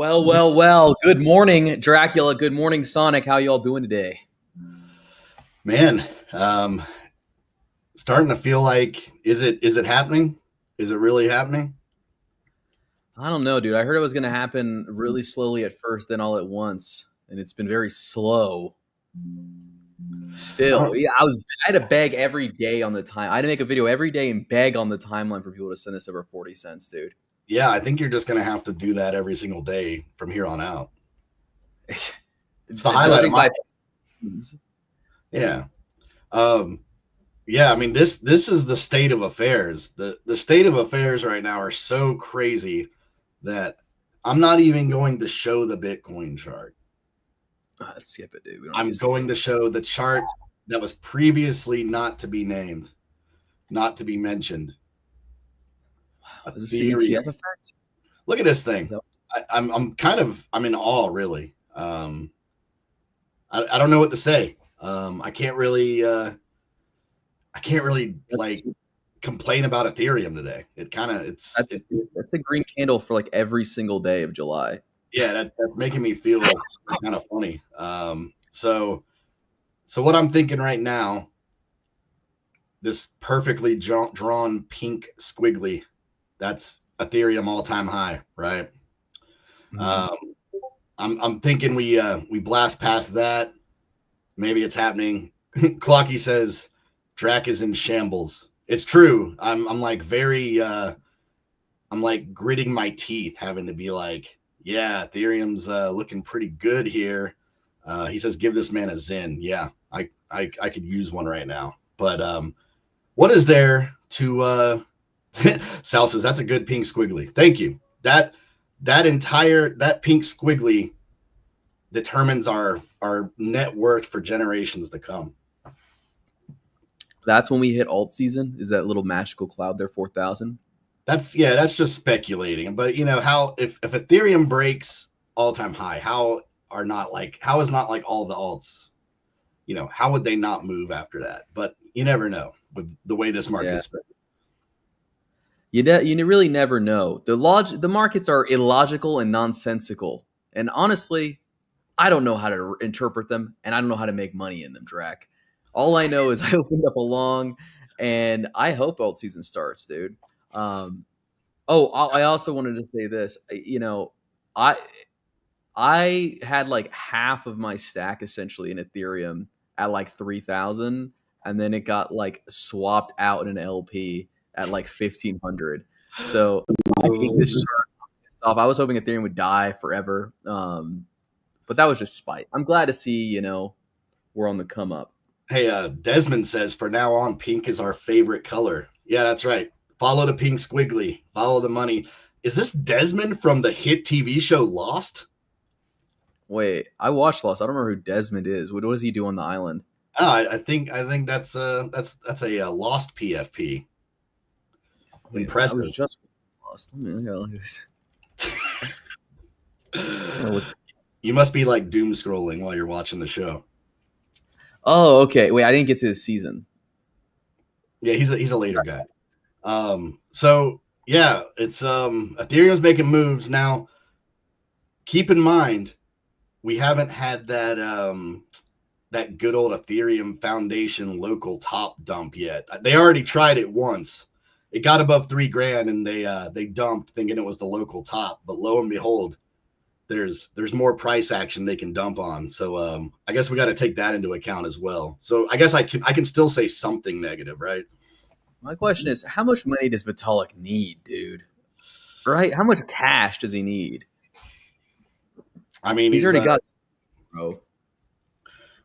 Well. Good morning, Dracula. Good morning, Sonic. How y'all doing today? Man, um, starting to feel like is it happening? Is it really happening? I don't know, dude. I heard it was going to happen really slowly at first, then all at once, and it's been very slow. I Still, don't, yeah, I had to beg every day on the time. I had to make a video every day and beg on the timeline for people to send us over 40 cents, dude. yeah, I think you're just gonna have to do that every single day from here on out. It's the highlight of Judging my by yeah. Um, yeah, I mean this is the state of affairs. The state of affairs right now are so crazy that I'm not even going to show the Bitcoin chart. skip it, dude. We don't need I'm to see going it. to show the chart that was previously not to be named, not to be mentioned. Is this the Ethereum. ETF effect? Look at this Is thing. that- I'm in awe, really. I don't know what to say. I can't really That's like complain about Ethereum today. It kind of that's that's a green candle for like every single day of July. yeah, that's making me feel kind of funny. So what I'm thinking right now, this perfectly drawn pink squiggly, that's Ethereum all time high, right? Mhm. Um, I'm thinking we blast past that. Maybe it's happening. Clocky says Drac is in shambles. It's true. I'm like very I'm like gritting my teeth having to be like, yeah, Ethereum's looking pretty good here. He says give this man a Zen. Yeah, I could use one right now. But what is there to Sal says that's a good pink squiggly. Thank you. That pink squiggly determines our net worth for generations to come. That's when we hit alt season. Is that little magical cloud there, 4,000? That's just speculating. But you know how if Ethereum breaks all time high, how is not like all the alts, how would they not move after that? But you never know with the way this Yeah. market's been. You really never know. The markets are illogical and nonsensical. And honestly, I don't know how to interpret them, and I don't know how to make money in them, Drac. All I know is I opened up a long, and I hope alt season starts, dude. Um, I also wanted to say this. I I had like half of my stack essentially in Ethereum at like 3,000, and then it got like swapped out in an LP at like 1,500. So I hate this chart off. I was hoping Ethereum would die forever, but that was just spite. I'm glad to see we're on the come up. Hey, Desmond says for now on, pink is our favorite color. Yeah, that's right. Follow the pink squiggly. Follow the money. Is this Desmond from the hit TV show Lost? Wait, I watched Lost. I don't remember who Desmond is. What does he do on the island? Oh, I think that's a Lost PFP. Wait, I was Impressive. just Lost. Look at this. You must be like doom scrolling while you're watching the show. Oh, okay. Wait, I didn't get to this season. Yeah, he's a later guy. So yeah, it's Ethereum's making moves now. Keep in mind, we haven't had that good old Ethereum Foundation local top dump yet. They already tried it once. It got above $3,000 and they dumped thinking it was the local top. But lo and behold, there's more price action they can dump on. So I guess we got to take that into account as well. So I guess I can still say something negative, right? My question is, how much money does Vitalik need, dude? Right? How much cash does he need? I mean, He's already got, bro.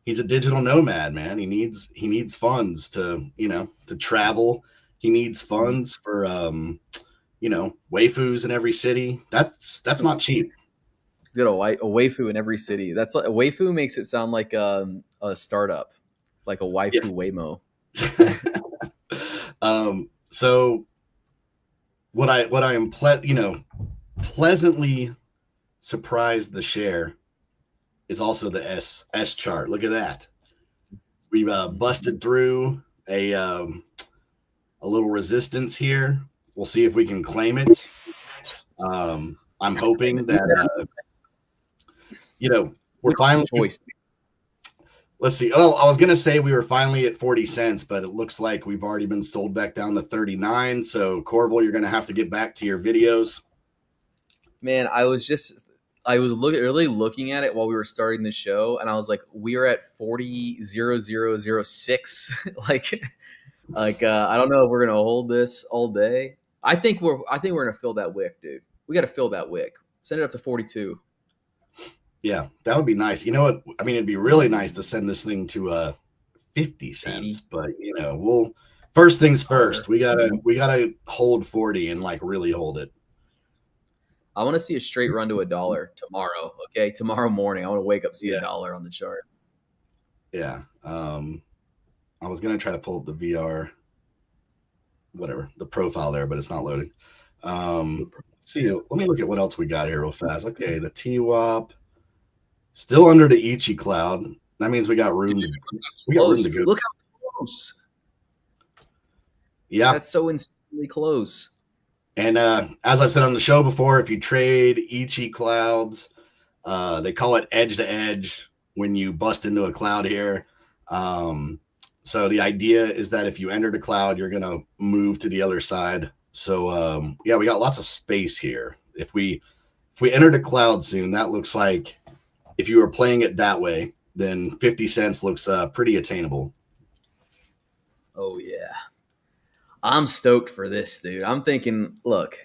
he's a digital nomad, man. He needs funds to travel. He needs funds for waifus in every city. That's not cheap. He's got a waifu in every city. That's like a waifu makes it sound like a startup, like a waifu Waymo. So what I am pleasantly surprised the share is also the S chart. Look at that. We've busted through a little resistance here. We'll see if we can claim it. I'm hoping that we're Which is the finally. choice? Let's see. Oh, I was gonna say we were finally at 40 cents, but it looks like we've already been sold back down to 39. So Corval, you're gonna have to get back to your videos. Man, I was really looking at it while we were starting the show, and I was like, we are at 40,006. I don't know if we're gonna hold this all day. I think we're gonna fill that wick, dude. We got to fill that wick. Send it up to 42. Yeah, that would be nice. You know what? I mean, it'd be really nice to send this thing to 50 80. cents, but we'll first things Dollar. first. We gotta hold 40 and like really hold it. I want to see a straight run to $1 tomorrow. Okay, tomorrow morning, I want to wake up, see Yeah, $1 on the chart. yeah. I was gonna try to pull up the VR, whatever, the profile there, but it's not loading. Let's see. Let me look at what else we got here real fast. Okay, the TWAP still under the Ichi cloud. That means we got room. We got room Close. to go. Look how close. Yeah, That's so insanely close. and as I've said on the show before, if you trade Ichi clouds, they call it edge to edge when you bust into a cloud here. So the idea is that if you enter the cloud, you're going to move to the other side. So yeah, we got lots of space here. If we enter the cloud soon, that looks like if you were playing it that way, then 50 cents looks pretty attainable. Oh yeah, I'm stoked for this, dude. I'm thinking, look,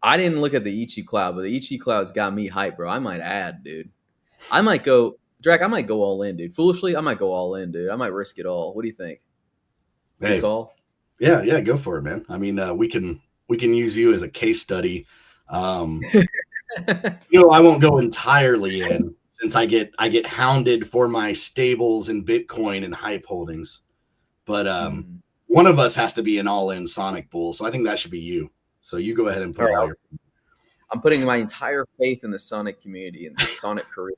I didn't look at the Ichi cloud, but the Ichi cloud's got me hyped, bro. I might add, dude. I might go, Drac. I might go all in, dude. Foolishly, I might go all in, dude. I might risk it all. What do you think? Good Hey, call. yeah, go for it, man. I mean, we can use you as a case study. Um, I won't go entirely in since I get hounded for my stables and Bitcoin and hype holdings. But one of us has to be an all-in Sonic bull, so I think that should be you. So you go ahead and All put all right. your. I'm putting my entire faith in the Sonic community and the Sonic career.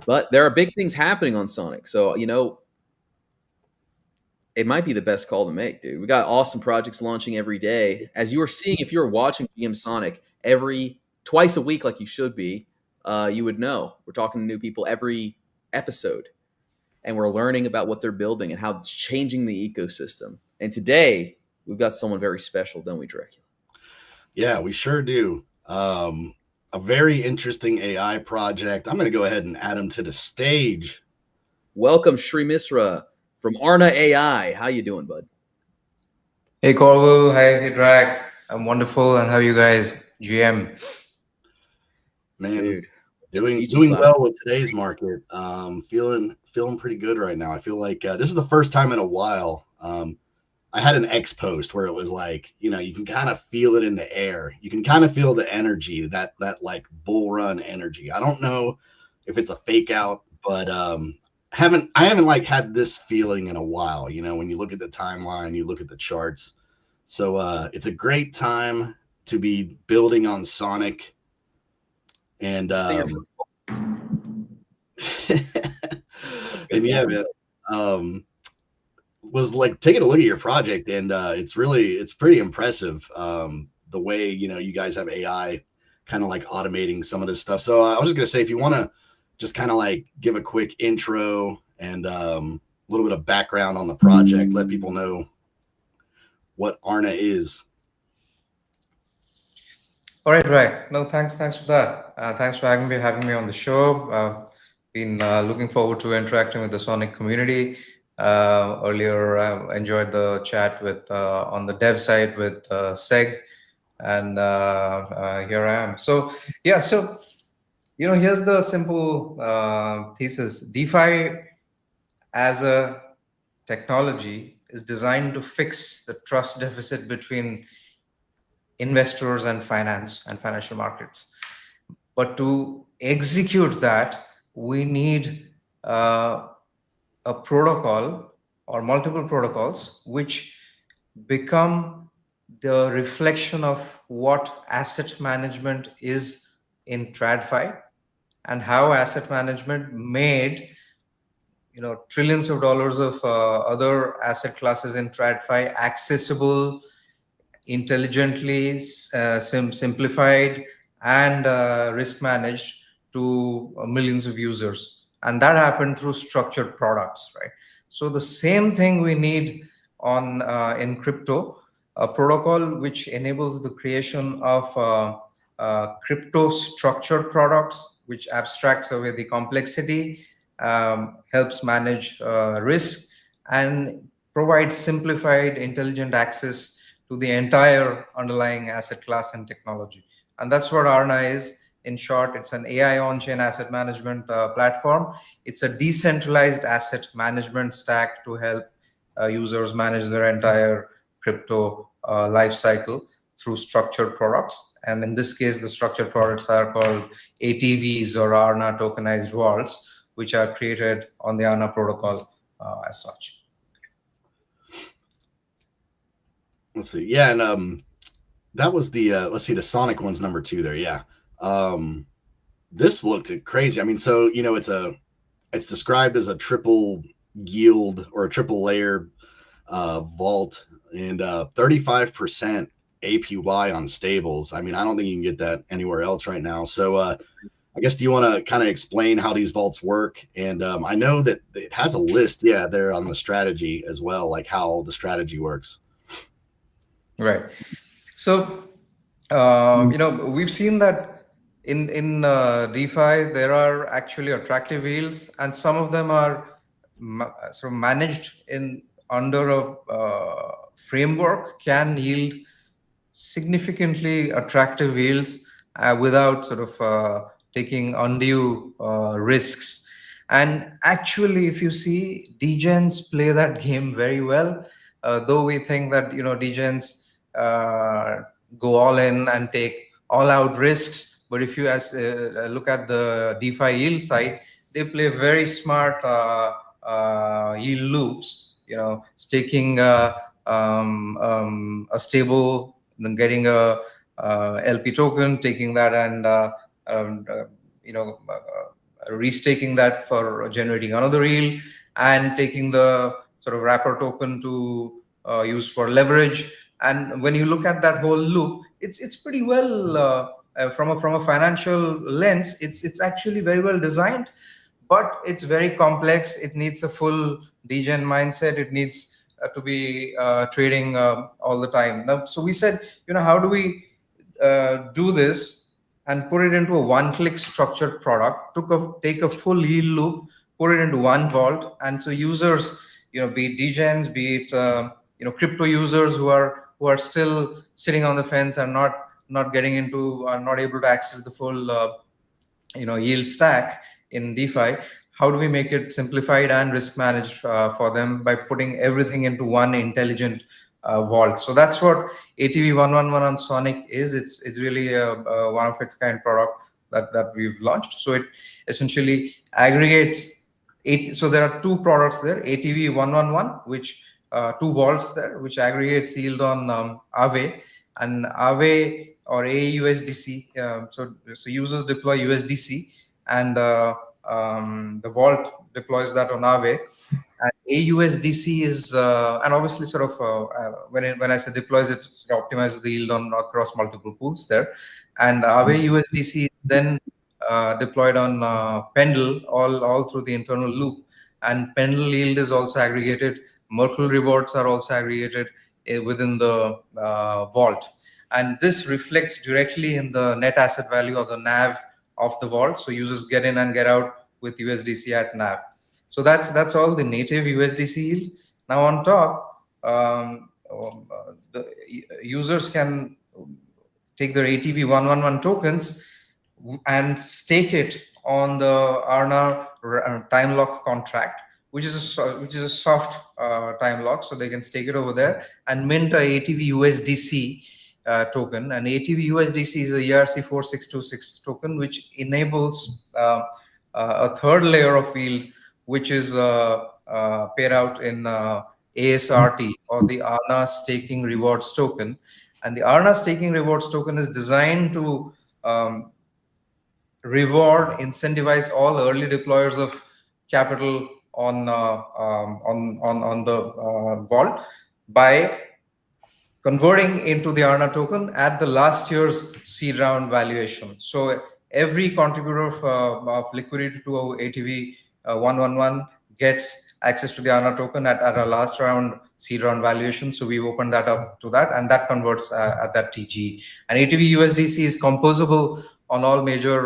But there are big things happening on Sonic. So, it might be the best call to make, dude. We got awesome projects launching every day. As you are seeing, if you're watching Gmsonic twice a week, like you should be, you would know. We're talking to new people every episode, and we're learning about what they're building and how it's changing the ecosystem. And today, we've got someone very special, don't we, Dracula? Yeah, we sure do. A very interesting AI project. I'm going to go ahead and add him to the stage. Welcome, Sri Misra from Aarna AI. How you doing, bud? Hey Corval, hey Drag. I'm wonderful, and how are you guys? GM. Man, Dude, doing Ichi Cloud. well with today's market. Feeling pretty good right now. I feel like this is the first time in a while. I had an X post where it was like, you can kind of feel it in the air. You can kind of feel the energy, that like bull run energy. I don't know if it's a fake out, but I haven't like had this feeling in a while. When you look at the timeline, you look at the charts. So it's a great time to be building on Sonic. And and yeah, man. Was like taking a look at your project, and it's pretty impressive. The way you guys have AI kind of like automating some of this stuff. So I was just gonna say, if you want to just kind of like give a quick intro and a little bit of background on the project, let people know what Aarna is. All right. No, thanks for that. Thanks for having me on the show. Been looking forward to interacting with the Sonic community. Earlier, I enjoyed the chat with on the dev side with Seg, and here I am. So yeah, here's the simple thesis. DeFi as a technology is designed to fix the trust deficit between investors and finance and financial markets. But to execute that, we need a protocol or multiple protocols which become the reflection of what asset management is in TradFi and how asset management made trillions of dollars of other asset classes in TradFi accessible, intelligently simplified, and risk managed to millions of users. And that happened through structured products, right? So the same thing we need on in crypto, a protocol which enables the creation of crypto structured products, which abstracts away the complexity, helps manage risk, and provides simplified, intelligent access to the entire underlying asset class and technology. And that's what Aarna is. In short, it's an AI on-chain asset management platform. It's a decentralized asset management stack to help users manage their entire crypto life cycle through structured products. And in this case, the structured products are called ATVs, or Aarna tokenized vaults, which are created on the Aarna protocol as such. Let's see. Yeah, and that was the let's see, the Sonic one's number 2 there. Yeah. This looked crazy. I mean, so it's described as a triple yield or a triple layer vault, and 35% APY on stables. I mean, I don't think you can get that anywhere else right now. So I guess, do you want to kind of explain how these vaults work? And I know that it has a list, yeah, there on the strategy as well, like how the strategy works. Right. So, we've seen that in DeFi there are actually attractive yields, and some of them are sort of managed in under a framework can yield significantly attractive yields without sort of taking undue risks. And actually, if you see, degens play that game very well. Though we think that degens go all in and take all out risks, but if you look at the DeFi yield side, they play very smart yield loops. Staking a stable, then getting a LP token, taking that and um, uh, restaking that for generating another yield, and taking the sort of wrapper token to use for leverage. And when you look at that whole loop, it's pretty well from a financial lens. It's actually very well designed, but it's very complex. It needs a full degen mindset. It needs to be trading all the time. Now, so we said, how do we do this and put it into a one-click structured product? Take a full yield loop, put it into one vault, and so users, be it degens, be it crypto users who are still sitting on the fence and not getting into, are not able to access the full yield stack in DeFi. How do we make it simplified and risk managed for them by putting everything into one intelligent vault? So that's what ATV 111 on Sonic is. It's really one of its kind product that we've launched. So it essentially aggregates so there are two products there: ATV 111, which two vaults there, which aggregates yield on Aave, and Aave or AUSDC. So users deploy USDC, and the vault deploys that on Aave. And AUSDC is, and obviously, sort of when I say deploys, it optimizes the yield across multiple pools there. And Aave USDC is then deployed on Pendle all through the internal loop. And Pendle yield is also aggregated. Merkle rewards are also aggregated within the vault. And this reflects directly in the net asset value or the NAV of the vault. So users get in and get out with USDC at NAV. So that's all the native USDC yield. Now on top, the users can take their ATV 111 tokens and stake it on the Aarna time lock contract, which is a soft time lock, so they can stake it over there and mint a ATV USDC token. And ATV USDC is a ERC4626 token, which enables a third layer of yield, which is paid out in ASRT, or the Aarna Staking Rewards Token. And the Aarna Staking Rewards Token is designed to reward, incentivize all early deployers of capital on the vault by converting into the Aarna token at the last year's seed round valuation. So every contributor of liquidity to ATV 111 gets access to the Aarna token at a last round seed round valuation. So we opened that up to that, and that converts at that TG. And ATV USDC is composable on all major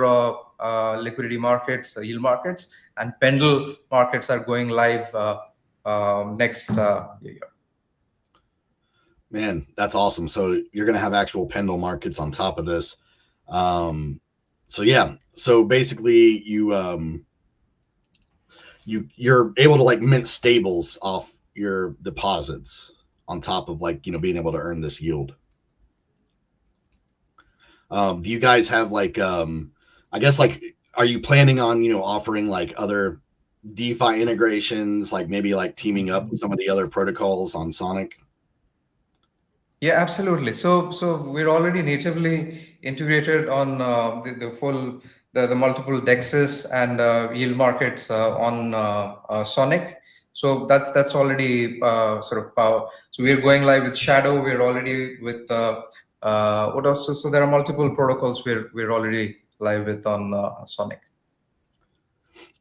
liquidity markets, yield markets, and Pendle markets are going live next year. Man, that's awesome. So you're going to have actual Pendle markets on top of this. So yeah, so basically you're able to like mint stables off your deposits on top of like, being able to earn this yield. Do you guys have like, I guess like, are you planning on, offering like other DeFi integrations, like maybe like teaming up with some of the other protocols on Sonic? Yeah, absolutely. So we're already natively integrated on the multiple dexes and yield markets on Sonic. So that's already sort of power. So we're going live with Shadow. We're already with what else? So there are multiple protocols we're already live with on Sonic.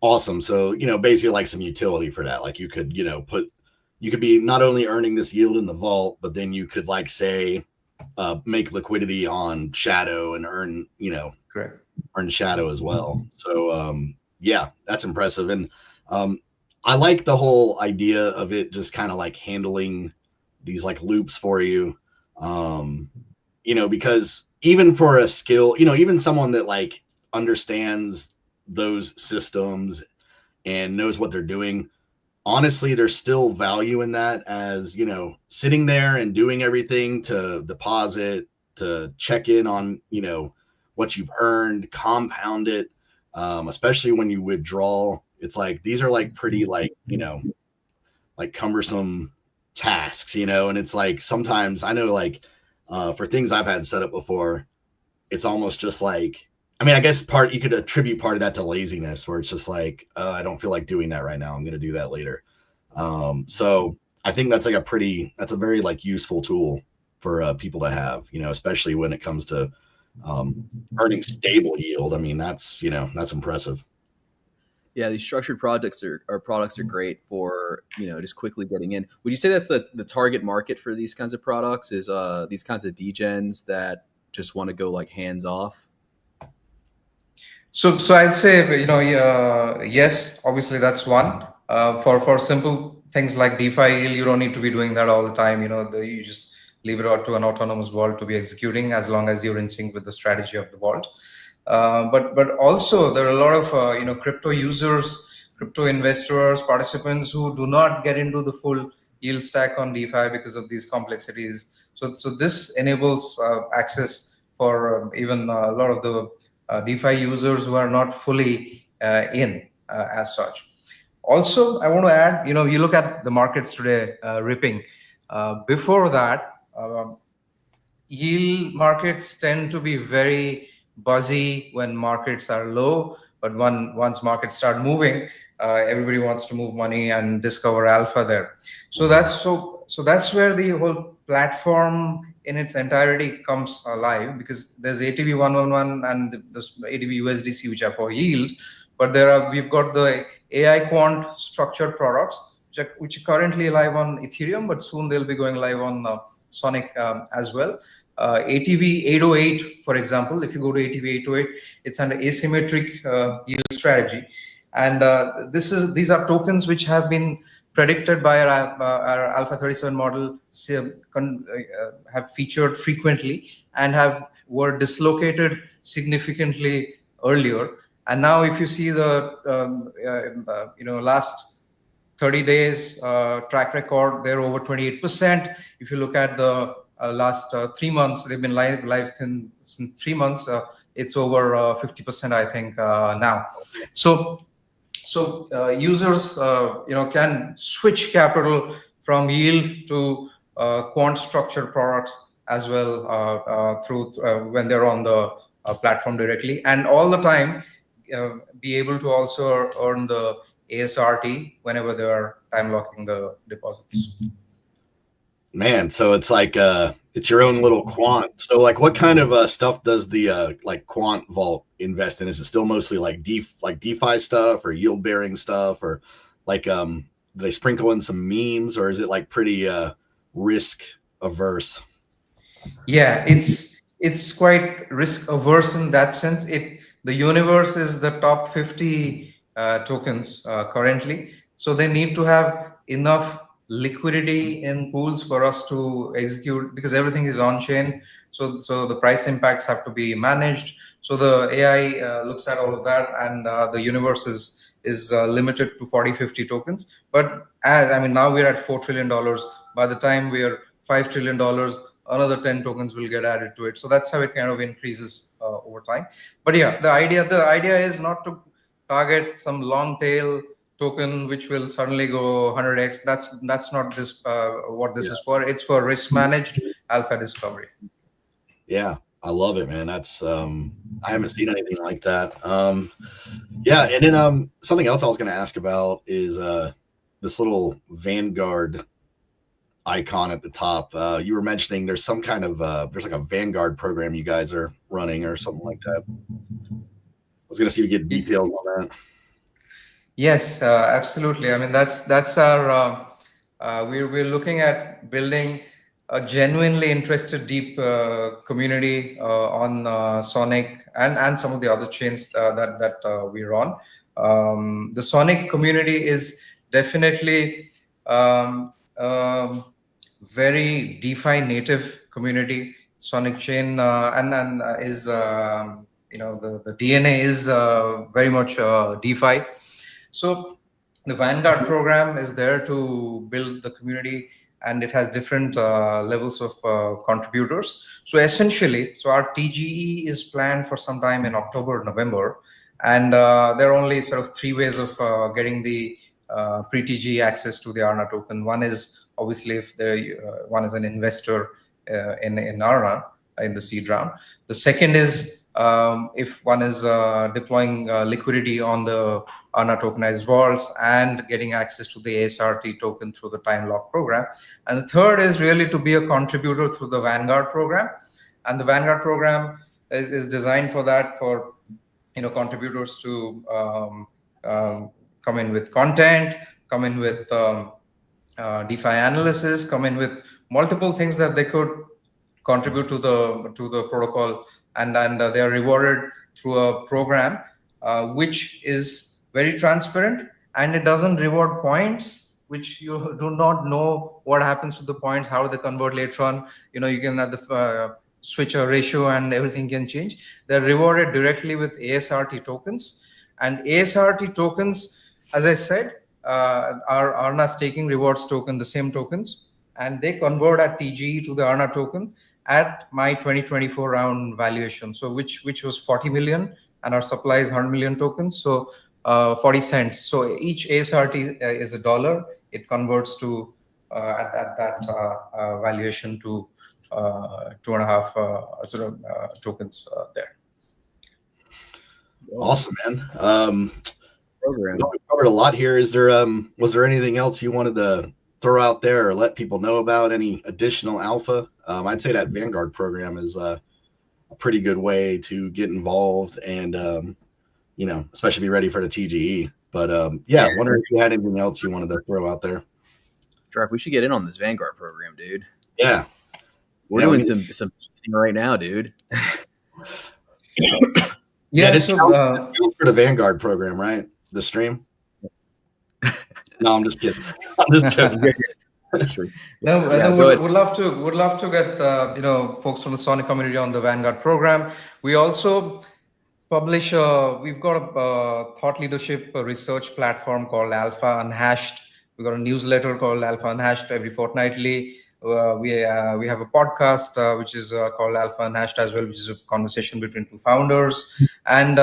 Awesome. So, basically like some utility for that. Like you could, you could be not only earning this yield in the vault, but then you could like say, make liquidity on Shadow and earn, Correct. earn Shadow as well. So, yeah, that's impressive. And I like the whole idea of it just kind of like handling these like loops for you. Because even for a skill, even someone that like understands those systems and knows what they're doing, honestly, there's still value in that as, sitting there and doing everything to deposit, to check in on, what you've earned, compound it, especially when you withdraw. It's like, these are like pretty like, like cumbersome tasks, and it's like, sometimes I know like, for things I've had set up before, it's almost just like, I guess you could attribute part of that to laziness, where it's just like, I don't feel like doing that right now. I'm going to do that later. So I think that's like that's a very like useful tool for people to have, especially when it comes to earning stable yield. That's impressive. Yeah, these structured products are great for just quickly getting in. Would you say that's the target market for these kinds of products is these kinds of degens that just want to go like hands off? So I'd say yes, obviously that's one. For simple things like DeFi yield, you don't need to be doing that all the time. You just leave it out to an autonomous vault to be executing as long as you're in sync with the strategy of the vault. But also there are a lot of crypto users, crypto investors, participants who do not get into the full yield stack on DeFi because of these complexities. So this enables access for even a lot of the DeFi users who are not fully in as such. Also, I want to add, you look at the markets today ripping. Before that, yield markets tend to be very buzzy when markets are low, but once markets start moving, everybody wants to move money and discover alpha there. So that's where the whole platform in its entirety comes alive, because there's ATV 111 and there's ATV USDC, which are for yield, but we've got the AI quant structured products which are currently live on Ethereum, but soon they'll be going live on Sonic as well. ATV 808, for example, if you go to ATV 808, it's an asymmetric yield strategy, and these are tokens which have been predicted by our Alpha 37 model, have featured frequently and were dislocated significantly earlier. And now, if you see the last 30 days track record, they're over 28%. If you look at the last 3 months, they've been live in 3 months. It's over 50%, I think, now. So users, can switch capital from yield to quant structured products as well through when they're on the platform directly, and all the time be able to also earn the ASRT whenever they are time locking the deposits. Man, so it's like it's your own little quant. So like what kind of stuff does the like quant vault invest in? Is it still mostly like DeFi stuff or yield bearing stuff, or like do they sprinkle in some memes, or is it like pretty risk averse? Yeah, it's quite risk averse in that sense. The universe is the top 50 tokens currently, so they need to have enough liquidity in pools for us to execute, because everything is on chain. So the price impacts have to be managed. So the AI looks at all of that, and the universe is limited to 40-50 tokens. But as I mean, now we're at $4 trillion. By the time we are $5 trillion, another 10 tokens will get added to it. So that's how it kind of increases over time. But yeah, the idea is not to target some long tail token which will suddenly go 100x. That's not this what this is for. It's for risk managed alpha discovery. Yeah, I love it, man. That's I haven't seen anything like that. Yeah, and then something else I was going to ask about is this little Vanguard icon at the top. You were mentioning there's some kind of there's like a Vanguard program you guys are running or something like that. I was going to see if you get details on that. Yes, absolutely. I mean, that's our we're looking at building a genuinely interested, deep community on Sonic and some of the other chains that we're on. The Sonic community is definitely very DeFi native community. Sonic chain and is the DNA is very much DeFi. So the Vanguard program is there to build the community, and it has different levels of contributors. So essentially, our TGE is planned for some time in October, November, and there are only sort of three ways of getting the pre-TGE access to the Aarna token. One is obviously if one is an investor in Aarna in the seed round. The second is if one is deploying liquidity on the Aarna tokenized vaults and getting access to the ASRT token through the time lock program. And the third is really to be a contributor through the Vanguard program. And the Vanguard program is designed for that, for contributors to come in with content, come in with DeFi analysis, come in with multiple things that they could contribute to the protocol, and they are rewarded through a program which is very transparent, and it doesn't reward points, which you do not know what happens to the points, how they convert later on. You can have the switch a ratio and everything can change. They're rewarded directly with ASRT tokens, and ASRT tokens, as I said, are Aarna staking rewards token, the same tokens, and they convert at TGE to the Aarna token at my 2024 round valuation. So which was 40 million, and our supply is 100 million tokens. So 40 cents. So each ASRT is $1. It converts to at that valuation to 2.5 tokens there. Awesome, man. We covered a lot here. Is there was there anything else you wanted to throw out there or let people know about? Any additional alpha? I'd say that Vanguard program is a pretty good way to get involved and especially be ready for the TGE. But yeah, wondering if you had anything else you wanted to throw out there. Drake, we should get in on this Vanguard program, dude. Yeah. We're doing some right now, dude. This for the Vanguard program, right? The stream. No, I'm just kidding. I'm just joking. Would love to get folks from the Sonic community on the Vanguard program. We also publish we've got a thought leadership research platform called Alpha Unhashed. We've got a newsletter called Alpha Unhashed every fortnightly. We have a podcast which is called Alpha Unhashed as well, which is a conversation between two founders. And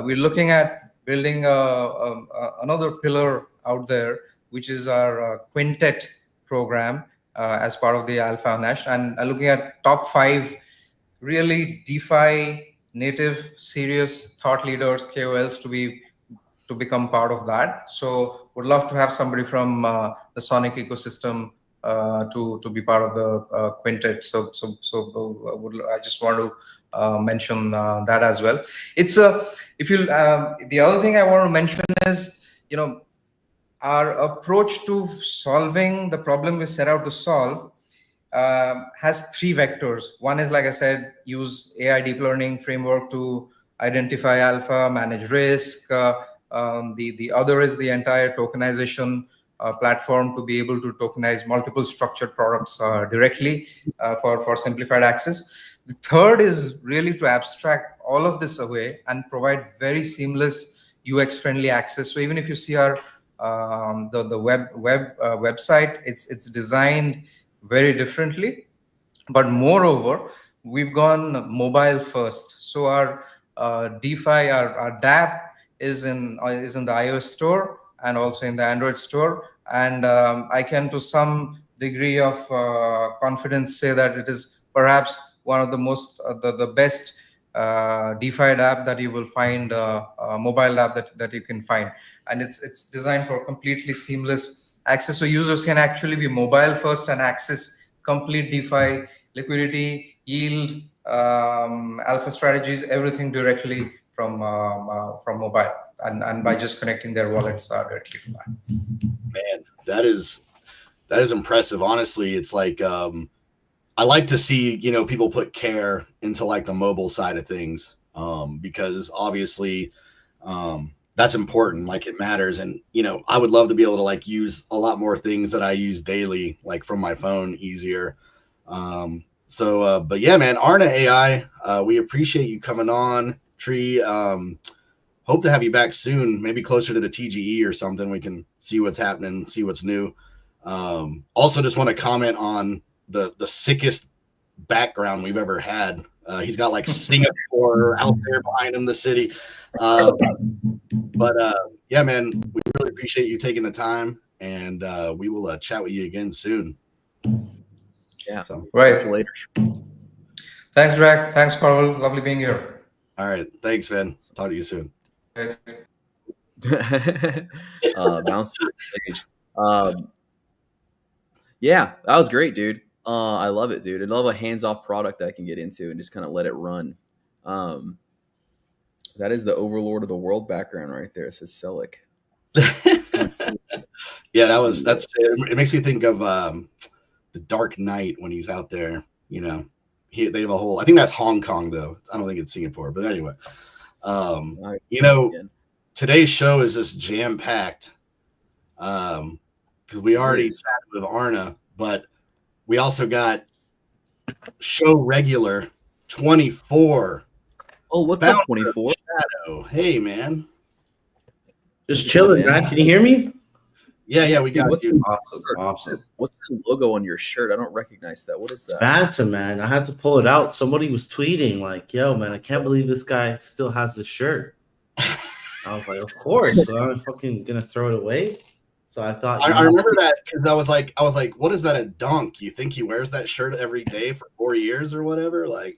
we're looking at building another pillar out there, which is our quintet program as part of the Alpha Unhashed, and looking at top 5 really DeFi native serious thought leaders, KOLs, to become part of that. So would love to have somebody from the Sonic ecosystem to be part of the quintet. I just want to mention that as well. It's if you the other thing I want to mention is, our approach to solving the problem we set out to solve has three vectors. One is, like I said, use AI deep learning framework to identify alpha, manage risk. The other is the entire tokenization platform to be able to tokenize multiple structured products directly for simplified access. The third is really to abstract all of this away and provide very seamless UX friendly access. So even if you see our the website, it's designed very differently, but moreover, we've gone mobile first. So our DeFi, our DApp is in the iOS store and also in the Android store, and I can, to some degree of confidence, say that it is perhaps one of the most the best DeFi app that you will find, mobile app that you can find, and it's designed for completely seamless access. So users can actually be mobile first and access complete DeFi, liquidity, yield, alpha strategies, everything directly from mobile, and by just connecting their wallets directly to that. Man, that is impressive. Honestly, it's like I like to see, people put care into like the mobile side of things, because obviously that's important. Like, it matters. And, I would love to be able to like use a lot more things that I use daily, like from my phone, easier. But yeah, man, Aarna AI, we appreciate you coming on, Tree. Hope to have you back soon, maybe closer to the TGE or something. We can see what's happening, see what's new. Also, just want to comment on the sickest background we've ever had. He's got like Singapore out there behind him, the city. Yeah, man, we really appreciate you taking the time, and we will chat with you again soon. Yeah. So, right. Later. Thanks, Drake. Thanks, Carl. Lovely being here. All right. Thanks, Vin. Talk to you soon. Thanks. Bounce to the stage. Yeah, that was great, dude. I love it, dude. I love a hands-off product that I can get into and just kind of let it run. That is the Overlord of the World background right there. It says Selic. Yeah, that's it. Makes me think of the Dark Knight when he's out there. They have a whole. I think that's Hong Kong though. I don't think it's Singapore. But anyway, today's show is just jam packed. Because we already sat with Aarna, but we also got show regular 24. Oh, what's up, 24? Shadow. Hey, man. Just chilling, man. Can you hear me? Yeah, we got you. Awesome. What's the logo on your shirt? I don't recognize that. What is that? Phantom, man. I had to pull it out. Somebody was tweeting like, yo, man, I can't believe this guy still has this shirt. I was like, of course. So I'm fucking going to throw it away. So I thought I remember that because I was like, what is that, a dunk? You think he wears that shirt every day for 4 years or whatever? Like,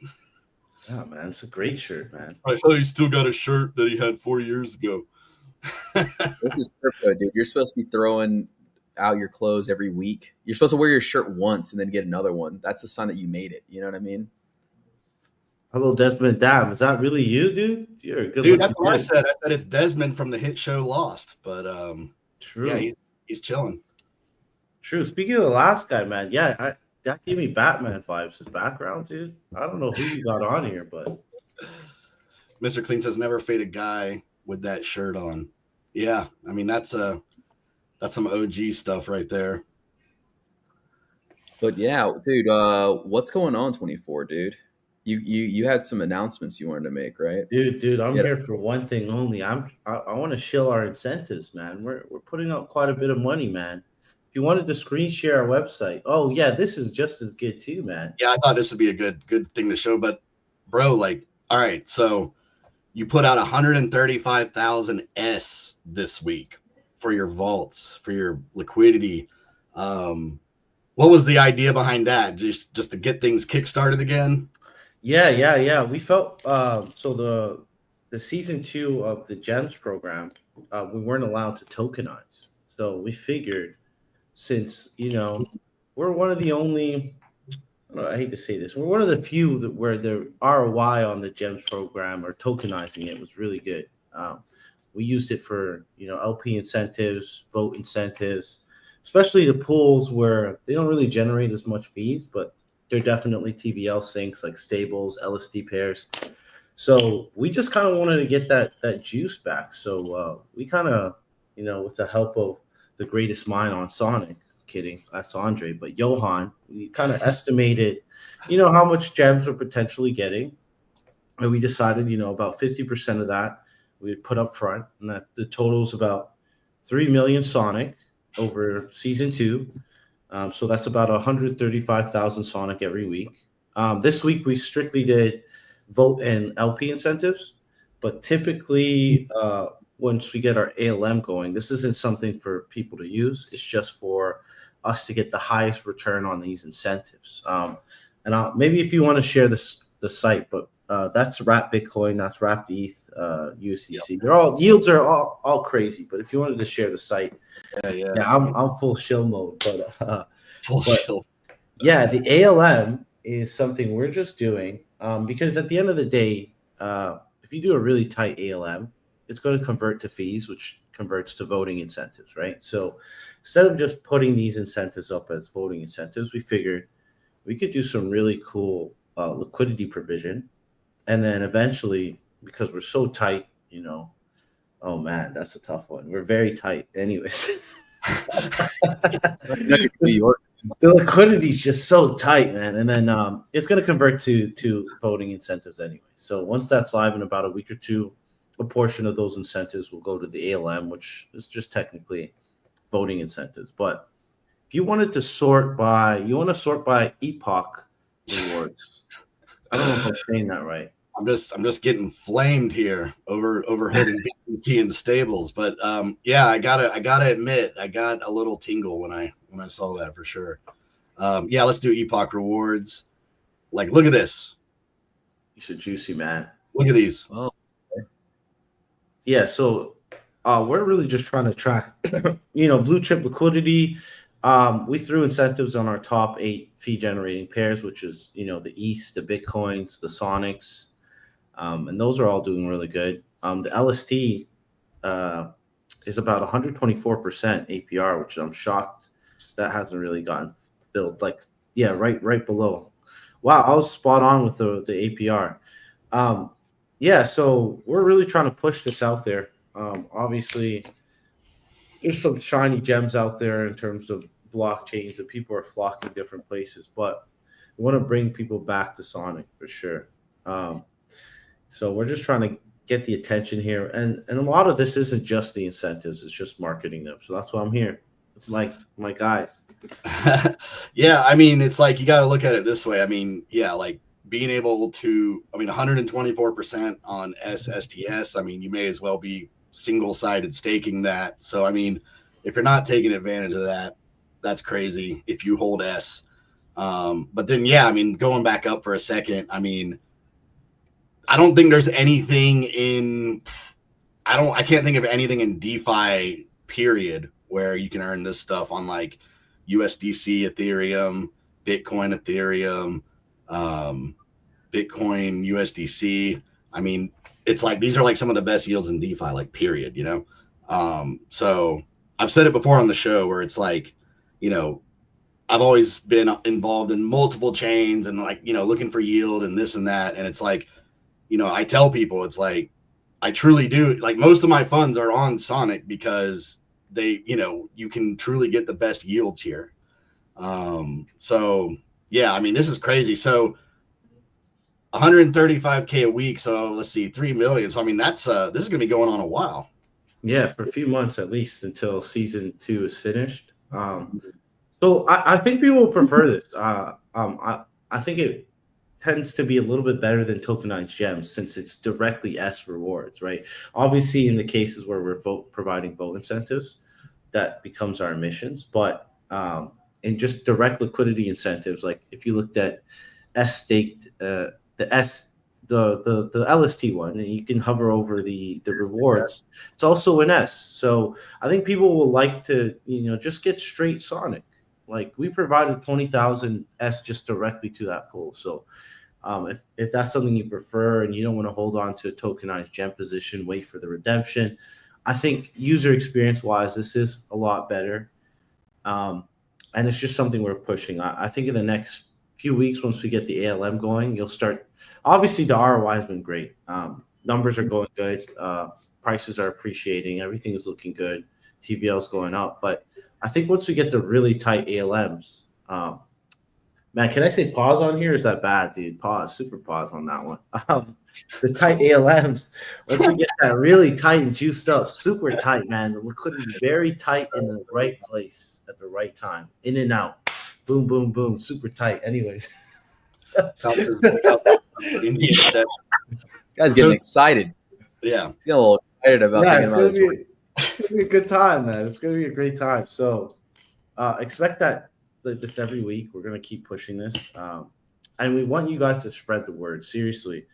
yeah, man, it's a great shirt, man. I thought he still got a shirt that he had 4 years ago. This is crypto, dude. You're supposed to be throwing out your clothes every week. You're supposed to wear your shirt once and then get another one. That's the sign that you made it. You know what I mean? Hello, Desmond Dam. Is that really you, dude? You're a good dude. That's what I said. I said it's Desmond from the hit show Lost. But true. Yeah, he's chilling. True. Speaking of the last guy, man, yeah, that gave me Batman vibes. His background, dude. I don't know who you got on here, but Mr. Clean says never faded guy with that shirt on. Yeah, I mean that's some OG stuff right there. But yeah, dude, what's going on, 24, dude? You had some announcements you wanted to make, right? Dude, I'm here for one thing only. I want to shill our incentives, man. We're putting out quite a bit of money, man. If you wanted to screen share our website, oh yeah, this is just as good too, man. Yeah, I thought this would be a good thing to show, but bro, like, all right, so you put out 135,000 S this week for your vaults, for your liquidity. What was the idea behind that? Just to get things kickstarted again? Yeah. We felt so the season 2 of the Gems program, we weren't allowed to tokenize. So we figured, since we're we're one of the only. I hate to say this. We're one of the few that where the ROI on the GEMS program or tokenizing it was really good. We used it for LP incentives, vote incentives, especially the pools where they don't really generate as much fees, but they're definitely TVL sinks like stables, LSD pairs. So we just kind of wanted to get that juice back. So we kind of, with the help of the greatest mind on Sonic, kidding, that's Andre, but Johan, we kind of estimated, how much gems we're potentially getting. And we decided, about 50% of that we would put up front, and that the total is about 3 million Sonic over season 2. So that's about 135,000 Sonic every week. This week we strictly did vote and LP incentives, but typically once we get our ALM going, this isn't something for people to use. It's just for us to get the highest return on these incentives. And maybe if you want to share the site, but that's Wrap Bitcoin, that's Wrap ETH, USDC. Yep. They're all yields are all crazy. But if you wanted to share the site, I'm full shill mode. But shill. Yeah, the ALM is something we're just doing because at the end of the day, if you do a really tight ALM, it's going to convert to fees, which converts to voting incentives, right? So instead of just putting these incentives up as voting incentives, we figured we could do some really cool liquidity provision. And then eventually, because we're so tight, oh man, that's a tough one. We're very tight anyways. The liquidity is just so tight, man. And then it's going to convert to voting incentives anyway. So once that's live in about a week or two, a portion of those incentives will go to the ALM, which is just technically voting incentives. But if you wanted to sort by epoch rewards. I don't know if I'm saying that right. I'm just getting flamed here over holding BTC in the stables, but yeah, I gotta admit, I got a little tingle when I saw that for sure. Yeah, let's do epoch rewards. Like, look at this. You should juicy, man. Look at these. Oh, okay. Yeah, so we're really just trying to track, blue chip liquidity. We threw incentives on our top 8 fee generating pairs, which is, the ETH, the Bitcoins, the Sonics. And those are all doing really good. The LST is about 124% APR, which I'm shocked that hasn't really gotten filled. Like, yeah, right below. Wow, I was spot on with the APR. Yeah, so we're really trying to push this out there. Obviously, there's some shiny gems out there in terms of blockchains, and people are flocking different places, but we want to bring people back to Sonic for sure. So we're just trying to get the attention here, and a lot of this isn't just the incentives; it's just marketing them. So that's why I'm here. It's my guys. Yeah, I mean, it's like you got to look at it this way. I mean, yeah, like being able to, 124% on SSTS. I mean, you may as well be single-sided staking that. So, I mean, if you're not taking advantage of that, that's crazy if you hold S. But then, yeah, I mean, going back up for a second, I mean, I don't think there's anything I can't think of anything in DeFi period where you can earn this stuff on like USDC, Ethereum, Bitcoin, Bitcoin, USDC. I mean, it's like these are like some of the best yields in DeFi, like period, So I've said it before on the show where it's like, I've always been involved in multiple chains and like, looking for yield and this and that. And it's like, I tell people, it's like, I truly do. Like most of my funds are on Sonic because they, you can truly get the best yields here. So yeah, I mean, this is crazy. So 135K a week. So let's see, 3 million. So, I mean, this is going to be going on a while. Yeah, for a few months at least until season 2 is finished. So I think people will prefer this. I think it tends to be a little bit better than tokenized gems since it's directly S rewards, right? Obviously, in the cases where we're providing vote incentives, that becomes our emissions. But in just direct liquidity incentives, like if you looked at S staked, the LST one, and you can hover over the rewards. It's also an S. So I think people will like to, just get straight Sonic. Like we provided 20,000 S just directly to that pool. So if that's something you prefer and you don't want to hold on to a tokenized gem position, wait for the redemption. I think user experience wise, this is a lot better. And it's just something we're pushing. I think in the next few weeks, once we get the ALM going, you'll start. Obviously, the ROI has been great. Numbers are going good. Prices are appreciating. Everything is looking good. TVL is going up. But I think once we get the really tight ALMs, man, can I say pause on here? Is that bad, dude? Pause, super pause on that one. The tight ALMs, once we get that really tight and juiced up, super tight, man. The liquidity very tight in the right place at the right time, in and out, boom, boom, boom, super tight. Anyways, Indian set. Guy's getting excited. Yeah, Getting a little excited about thinking about this one. It's gonna be a good time, man. It's gonna be a great time. So expect that this every week. We're gonna keep pushing this, and we want you guys to spread the word. Seriously,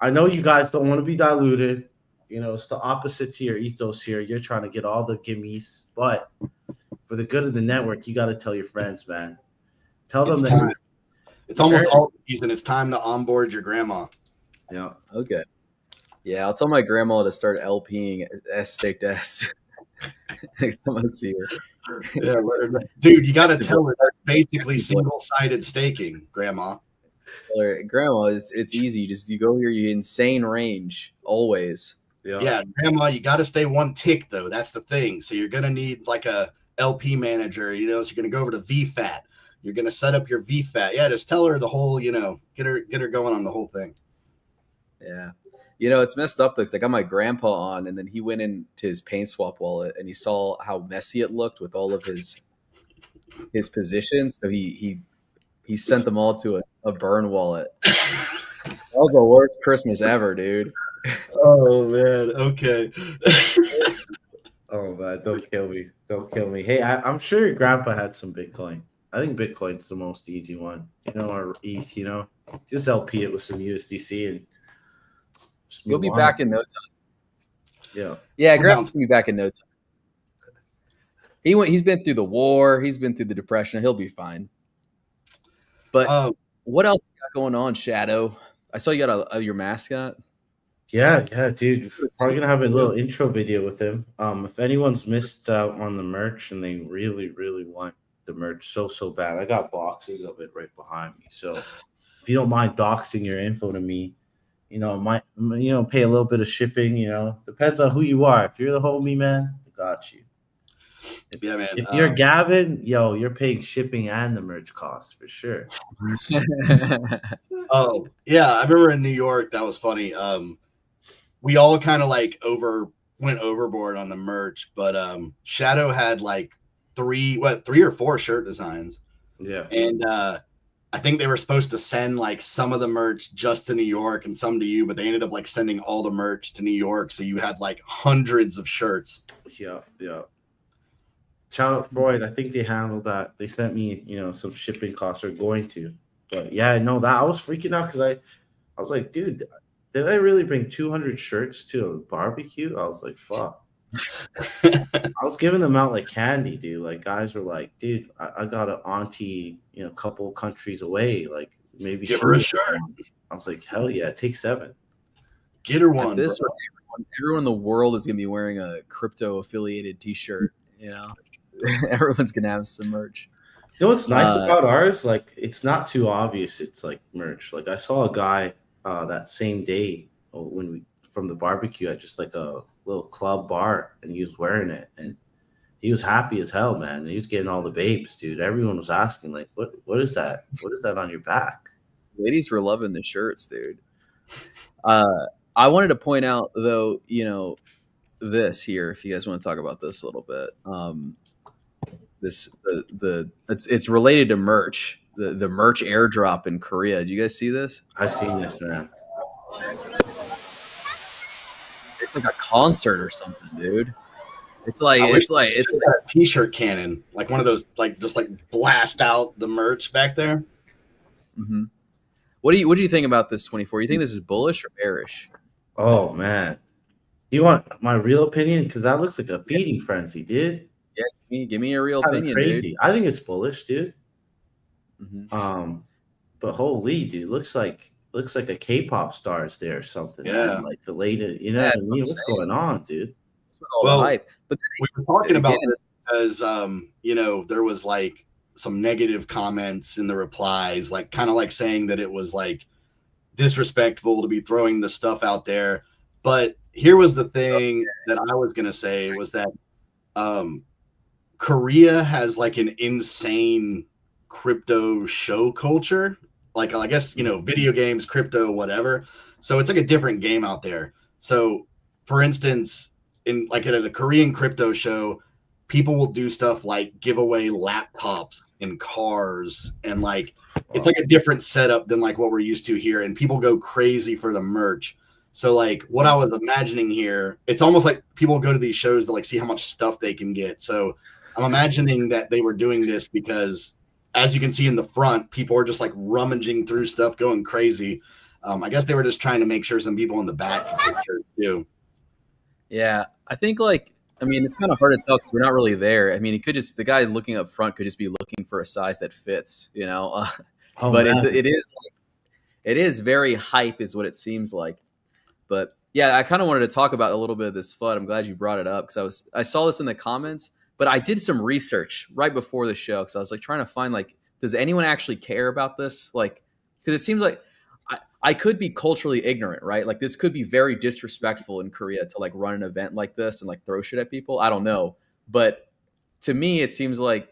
I know you guys don't want to be diluted. You know, it's the opposite to your ethos here. You're trying to get all the gimmies, but for the good of the network, you got to tell your friends, man. Tell them that it's almost all season. It's time to onboard your grandma. Yeah. Okay. Yeah, I'll tell my grandma to start LPing S staked S next time I see her. Yeah, dude, you got to tell her that's basically single-sided staking, grandma. Grandma, it's easy. You go here, you insane range always. Yeah, grandma, you got to stay one tick though. That's the thing. So you're gonna need like a LP manager. You know, so you're gonna go over to VFAT. You're gonna set up your VFAT. Yeah, just tell her the whole. You know, get her going on the whole thing. Yeah. You know, it's messed up though, because I got my grandpa on, and then he went into his PaintSwap wallet, and he saw how messy it looked with all of his positions. So he sent them all to a burn wallet. That was the worst Christmas ever, dude. Oh man. Okay. Oh man, don't kill me. Don't kill me. Hey, I'm sure your grandpa had some Bitcoin. I think Bitcoin's the most easy one. You know, or ETH, you know. Just LP it with some USDC and you'll be back in no time. Yeah. Yeah, grandpa's gonna be back in no time. He's been through the war, he's been through the depression, he'll be fine. But what else you got going on, Shadow? I saw you got your mascot. Yeah, dude. Probably gonna have a little intro video with him. If anyone's missed out on the merch and they really, really want the merch so bad, I got boxes of it right behind me. So if you don't mind doxing your info to me, you know, pay a little bit of shipping. You know, depends on who you are. If you're the homie, man, I got you. Yeah, man. If you're Gavin, you're paying shipping and the merch costs for sure. Oh yeah, I remember in New York that was funny. We all kind of like went overboard on the merch, but Shadow had like three or four shirt designs. Yeah, and I think they were supposed to send like some of the merch just to New York and some to you, but they ended up like sending all the merch to New York, so you had like hundreds of shirts. Yeah. Shout out Freud. I think they handled that. They sent me, some shipping costs are going to. But yeah, no, that I was freaking out because I was like, dude, did I really bring 200 shirts to a barbecue? I was like, fuck. I was giving them out like candy, dude. Like guys were like, dude, I got an auntie, a couple countries away. Like maybe give her a shirt. I was like, hell yeah, take 7. Get her one. This everyone in the world is gonna be wearing a crypto affiliated T-shirt. Everyone's gonna have some merch. You know what's nice about ours? Like, it's not too obvious. It's like merch. Like I saw a guy that same day from the barbecue at just like a little club bar, and he was wearing it, and he was happy as hell, man. And he was getting all the babes, dude. Everyone was asking, like, what is that? What is that on your back? Ladies were loving the shirts, dude. I wanted to point out though, this here, if you guys want to talk about this a little bit. It's related to merch. The merch airdrop in Korea. Do you guys see this? I seen this, man. It's like a concert or something, dude. It's like a T-shirt cannon, like one of those, like just like blast out the merch back there. Mm-hmm. What do you think about this 24? You think this is bullish or bearish? Oh man, do you want my real opinion? Because that looks like a feeding frenzy, dude. Yeah, give me a real Kind of opinion, crazy. dude. I think it's bullish, dude. Mm-hmm. But holy, dude, looks like a K-pop star is there or something, man. Yeah. Like the latest, you know Yeah, what I that's what mean? I'm What's saying. going on, dude? That's what all the Well, hype. But we were talking then about again, this because you know, there was like some negative comments in the replies, like kind of like saying that it was like disrespectful to be throwing the stuff out there. But here was the thing that I was gonna say was that um, Korea has like an insane crypto show culture. Like I guess, you know, video games, crypto, whatever. So it's like a different game out there. So for instance, in like at a Korean crypto show, people will do stuff like give away laptops and cars and like it's like a different setup than like what we're used to here, and people go crazy for the merch. So like what I was imagining here, it's almost like people go to these shows to like see how much stuff they can get. So I'm imagining that they were doing this because, as you can see in the front, people are just like rummaging through stuff, going crazy. I guess they were just trying to make sure some people in the back could get shirts too. yeah, I think like I mean it's kind of hard to tell because we're not really there. I mean, it could just the guy looking up front could just be looking for a size that fits, you know. Oh But man, it is very hype, is what it seems like. But yeah, I kind of wanted to talk about a little bit of this FUD. I'm glad you brought it up because I saw this in the comments, but I did some research right before the show because I was like trying to find like, does anyone actually care about this? Like, because it seems like I could be culturally ignorant, right? Like this could be very disrespectful in Korea to like run an event like this and like throw shit at people. I don't know, but to me, it seems like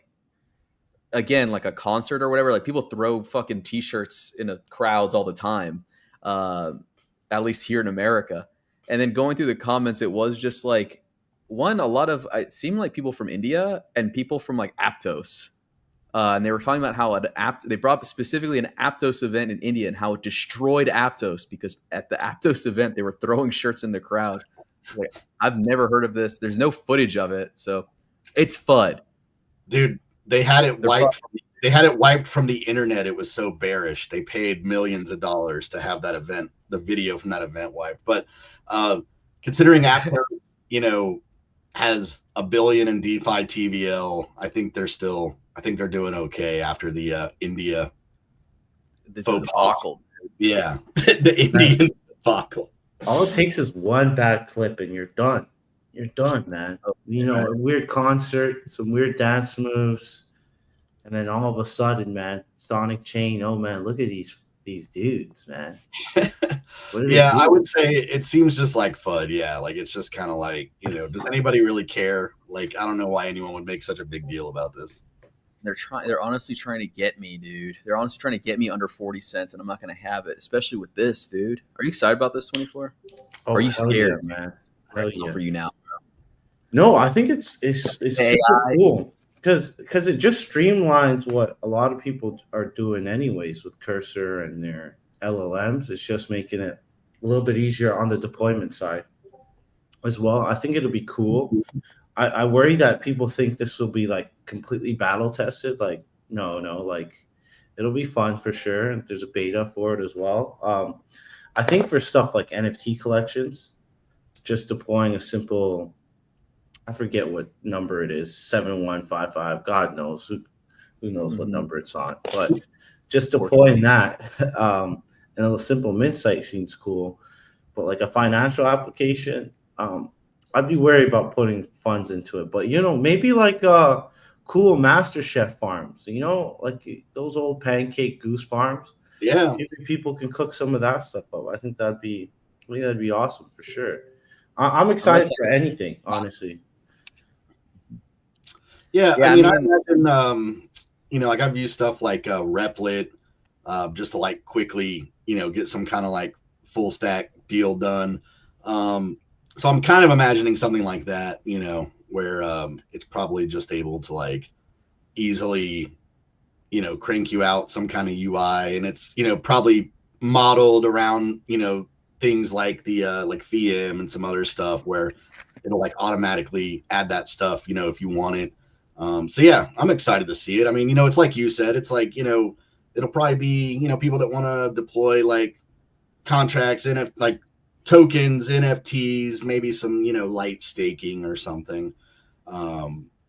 again like a concert or whatever. Like people throw fucking t-shirts in the crowds all the time. Uh, at least here in America. And then going through the comments, it was just like one, a lot of it seemed like people from India and people from like Aptos. And they were talking about how they brought up specifically an Aptos event in India and how it destroyed Aptos because at the Aptos event they were throwing shirts in the crowd. Like I've never heard of this. There's no footage of it, so it's FUD. Dude, they had it They're wiped. They had it wiped from the internet. It was so bearish. They paid millions of dollars to have that event, the video from that event wiped. But considering Apple, you know, has $1 billion in DeFi TVL, I think they're doing okay after the India the faux debacle. Yeah, the Indian debacle. all it takes is one bad clip and you're done. You're done, man. You know, a weird concert, some weird dance moves, and then all of a sudden, man, Sonic Chain. Oh man, look at these dudes, man. Yeah, I would say it seems just like FUD. Yeah, like it's just kind of like, you know, does anybody really care? Like, I don't know why anyone would make such a big deal about this. They're honestly trying to get me, dude. They're honestly trying to get me under 40 cents, and I'm not going to have it, especially with this, dude. Are you excited about this 24? Oh, are you scared, yeah, man? For you now? No, I think it's super cool because it just streamlines what a lot of people are doing anyways with Cursor and their LLMs. It's just making it a little bit easier on the deployment side as well. I think it'll be cool. I worry that people think this will be like completely battle tested. Like, no, like it'll be fun for sure. There's a beta for it as well. I think for stuff like NFT collections, just deploying a simple, I forget what number it is, 7155. God knows who knows what number it's on, but just deploying that and a simple mint site seems cool. But like a financial application, I'd be wary about putting funds into it. But you know, maybe like cool Master Chef farms, you know, like those old pancake goose farms. Yeah, maybe people can cook some of that stuff up. I think that'd be awesome for sure. I'm excited for anything, honestly. Yeah, I mean, I imagine, you know, like I've used stuff like Replit just to like quickly, you know, get some kind of like full stack deal done. So I'm kind of imagining something like that, you know, where it's probably just able to like easily, you know, crank you out some kind of UI, and it's, you know, probably modeled around, you know, things like the like VM and some other stuff where it'll like automatically add that stuff, you know, if you want it. So yeah, I'm excited to see it. I mean, you know, it's like you said, it's like, you know, it'll probably be, you know, people that want to deploy like contracts and like tokens, NFTs, maybe some, you know, light staking or something.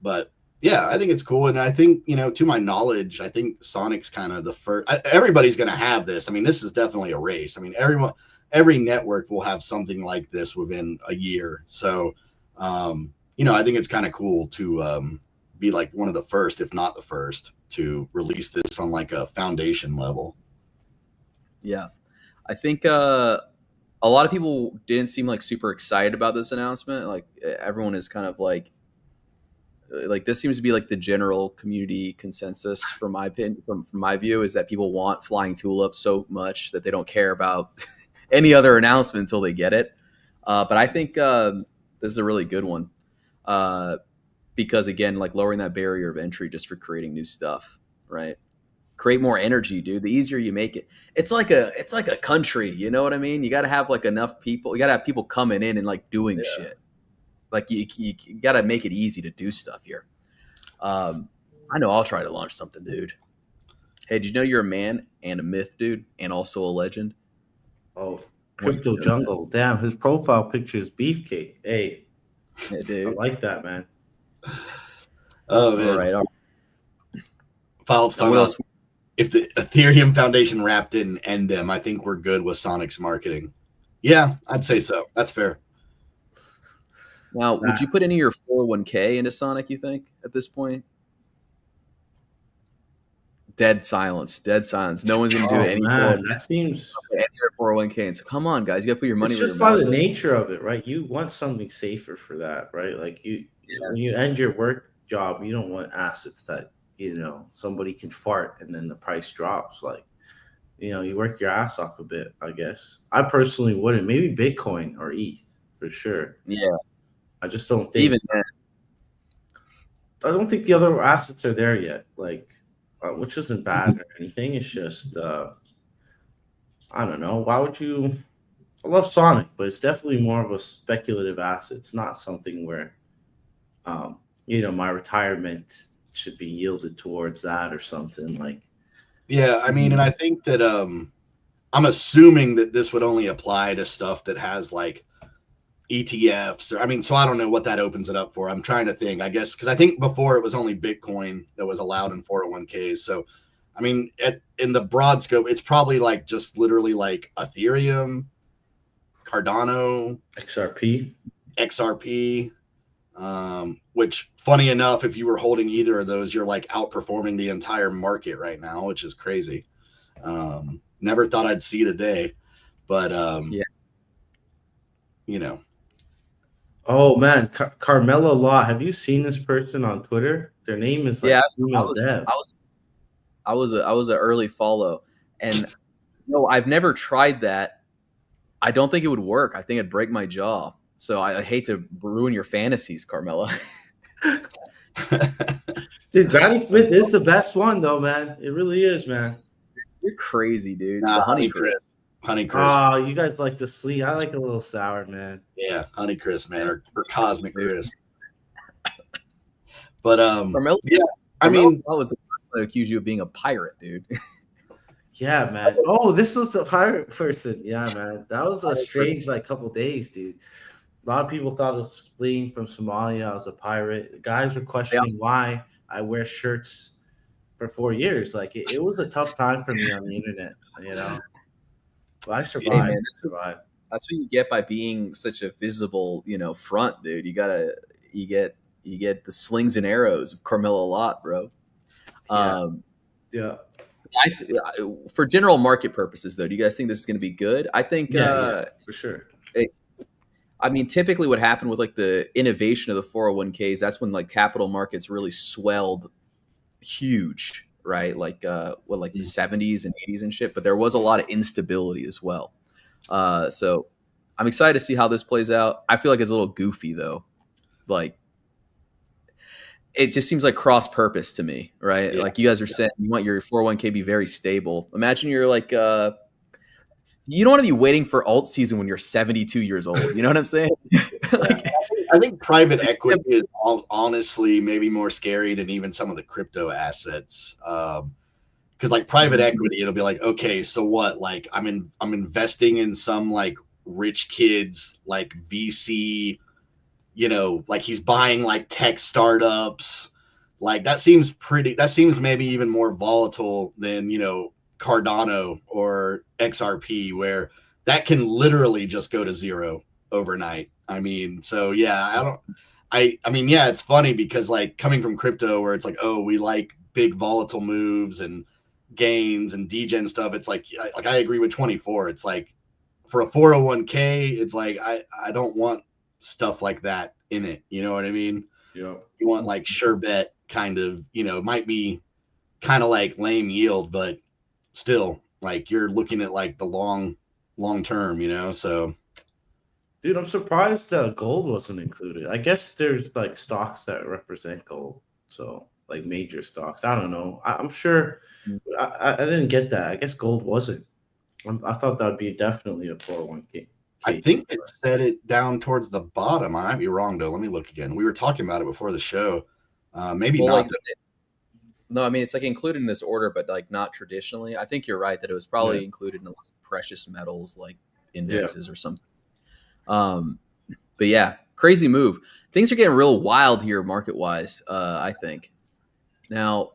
But yeah, I think it's cool. And I think, to my knowledge, I think Sonic's kind of the first. Everybody's going to have this. I mean, this is definitely a race. I mean, every network will have something like this within a year. So, I think it's kind of cool to be like one of the first, if not the first, to release this on like a foundation level. Yeah, I think a lot of people didn't seem like super excited about this announcement. Like everyone is kind of like this seems to be like the general community consensus from my opinion, from my view, is that people want flying tulips so much that they don't care about any other announcement until they get it. But I think this is a really good one because again, like lowering that barrier of entry just for creating new stuff, right? Create more energy, dude. The easier you make it, it's like a country. You know what I mean? You got to have like enough people. You got to have people coming in and like doing shit. Like you got to make it easy to do stuff here. I know I'll try to launch something, dude. Hey, did you know you're a man and a myth, dude, and also a legend? Oh, Crypto Jungle. Damn, his profile picture is Beefcake. Hey, yeah, dude. I like that, man. Oh, man. All right. Files talking about if the Ethereum Foundation wrapped didn't end them, I think we're good with Sonic's marketing. Yeah, I'd say so. That's fair. Now, would you put any of your 401k into Sonic, you think, at this point? Dead silence. No one's going to do it anymore. That seems... 401k. And so, come on, guys. You got to put your money it's where just your mouth by the is. nature of it, right? You want something safer for that, right? Like when you end your work job, you don't want assets that, somebody can fart and then the price drops. Like, you work your ass off a bit, I guess. I personally wouldn't. Maybe Bitcoin or ETH for sure. Yeah. I just don't think. Even then. I don't think the other assets are there yet. Like, which isn't bad or anything. It's just, I don't know. Why would you? I love Sonic, but it's definitely more of a speculative asset. It's not something where, my retirement should be yielded towards that or something like. Yeah, I mean, and I think that I'm assuming that this would only apply to stuff that has like ETFs or so I don't know what that opens it up for. I'm trying to think, I guess, because I think before it was only Bitcoin that was allowed in 401ks. So, I mean, in the broad scope, it's probably like just literally like Ethereum, Cardano, XRP, which funny enough, if you were holding either of those, you're like outperforming the entire market right now, which is crazy. Never thought I'd see the day, but Oh man, Carmelo Law. Have you seen this person on Twitter? Their name is like female dev. I was an early follow, and I've never tried that. I don't think it would work. I think it'd break my jaw. So I hate to ruin your fantasies, Carmelo. Dude, Granny Smith is the best one, though, man. It really is, man. You're crazy, dude. It's the Honeycrisp. Honeycrisp. Oh, you guys like the sweet. I like a little sour, man. Yeah, Honeycrisp, man, or Cosmic Crisp. But Carmelo, yeah, I mean, that was the person that accused you of being a pirate, dude. Yeah, man. Oh, this was the pirate person. Yeah, man. That was a strange couple days, dude. A lot of people thought I was fleeing from Somalia. I was a pirate. The guys were questioning why I wear shirts for 4 years. Like it was a tough time for me on the internet, But I survived. Hey, man, that's what you get by being such a visible, front, dude. You get the slings and arrows of Carmelo Lot, bro. Yeah. For general market purposes, though, do you guys think this is going to be good? I think, for sure. I mean, typically what happened with like the innovation of the 401ks, that's when like capital markets really swelled huge, right? Like the 70s and 80s and shit. But there was a lot of instability as well. So I'm excited to see how this plays out. I feel like it's a little goofy though. Like it just seems like cross purpose to me, right? Yeah. Like you guys are saying you want your 401k be very stable. Imagine you're like you don't want to be waiting for alt season when you're 72 years old. You know what I'm saying? I think private equity is honestly maybe more scary than even some of the crypto assets. Because like private equity, it'll be like, okay, so what? Like I'm investing in some like rich kids like VC, you know, like he's buying like tech startups. Like that seems maybe even more volatile than, you know, Cardano or XRP, where that can literally just go to zero overnight. I mean, so yeah, I mean, yeah, it's funny because like coming from crypto where it's like, oh, we like big volatile moves and gains and degen stuff. It's like I agree with 24. It's like for a 401k, it's like I don't want stuff like that in it. You know what I mean? Yeah. You want like sure bet kind of, you know, it might be kind of like lame yield, but still like you're looking at like the long term, you know? So Dude, I'm surprised that gold wasn't included. I guess there's like stocks that represent gold. So like major stocks. I don't know. I'm sure I didn't get that. I guess gold wasn't. I thought that would be definitely a 401k. I think it set it down towards the bottom. I might be wrong though. Let me look again. We were talking about it before the show. Maybe Well, not. like, no, I mean it's like included in this order, but like not traditionally. I think you're right that it was probably included in like precious metals, like indexes or something. But yeah, crazy move. Things are getting real wild here market wise. I think. Now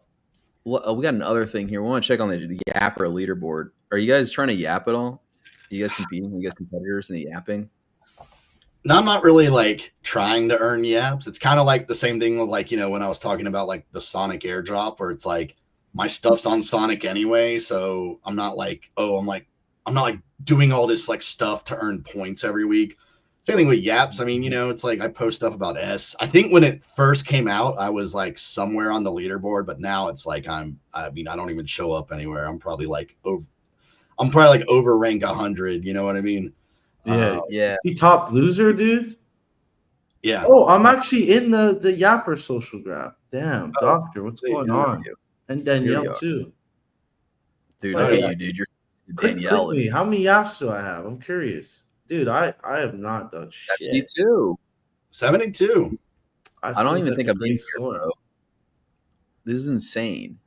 we got another thing here. We want to check on the Yapper leaderboard. Are you guys trying to yap at all? Are you guys competing? Are you guys competitors in the yapping? No, I'm not really like trying to earn yaps. It's kind of like the same thing with like, you know, when I was talking about like the Sonic airdrop where it's like my stuff's on Sonic anyway. So I'm not like, I'm not like doing all this like stuff to earn points every week. Same thing with yaps. I mean, you know, it's like I post stuff about S. I think when it first came out, I was like somewhere on the leaderboard, but now it's like I don't even show up anywhere. I'm probably like over rank 100. You know what I mean? Yeah. Yeah. The top loser, dude. Yeah. Oh, I'm actually in the Yapper social graph. Damn, doctor, what's going on? And Danielle too. Dude, look at you, dude. You're Danielle. Click me. How many yaps do I have? I'm curious. Dude, I have not done shit. 72. I don't even think I'm being here, bro. This is insane.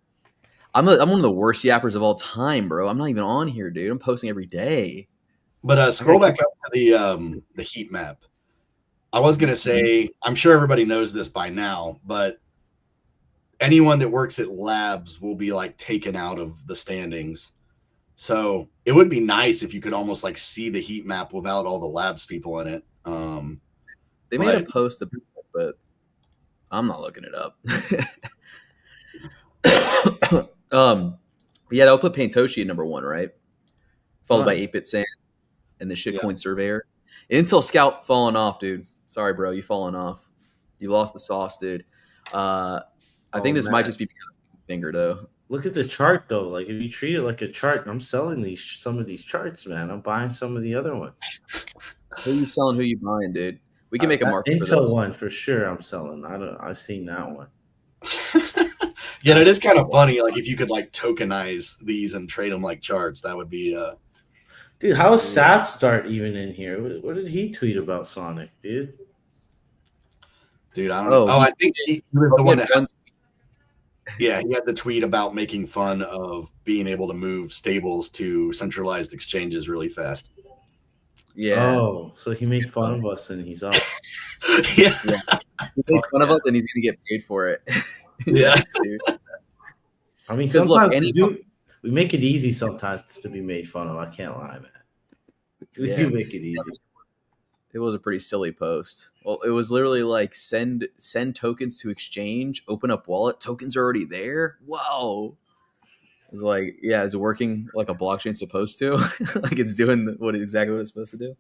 I'm one of the worst yappers of all time, bro. I'm not even on here, dude. I'm posting every day. But scroll back up to the heat map. I was gonna say, I'm sure everybody knows this by now, but anyone that works at labs will be like taken out of the standings. So it would be nice if you could almost like see the heat map without all the labs people in it. They made a post about it, but I'm not looking it up. Yeah, I'll put Paintoshi at number 1, right? Followed by 8-Bit Sand and the Shitcoin Surveyor. Intel Scout falling off, dude. Sorry, bro, you falling off. You lost the sauce, dude. I think this might just be because of finger, though. Look at the chart, though. Like, if you treat it like a chart, I'm selling some of these charts, man. I'm buying some of the other ones. Who you selling? Who you buying, dude? We can make a market for Intel this. one for sure. I'm selling. I've seen that one. Yeah, it is kind of funny. Like if you could like tokenize these and trade them like charts, that would be. Dude, how is Sad Start even in here? What did he tweet about Sonic, dude? Dude, I don't know. I think he was the one that. Yeah, he had the tweet about making fun of being able to move stables to centralized exchanges really fast. Yeah. Oh, so he made fun of us and he's up. Yeah. He made fun of us and he's gonna get paid for it. Yeah, dude. I mean, sometimes we make it easy sometimes to be made fun of. I can't lie, man. We do make it easy. It was a pretty silly post. Well, it was literally like send tokens to exchange, open up wallet, tokens are already there. Whoa. It's like, yeah, is it working like a blockchain's supposed to? Like it's doing exactly what it's supposed to do.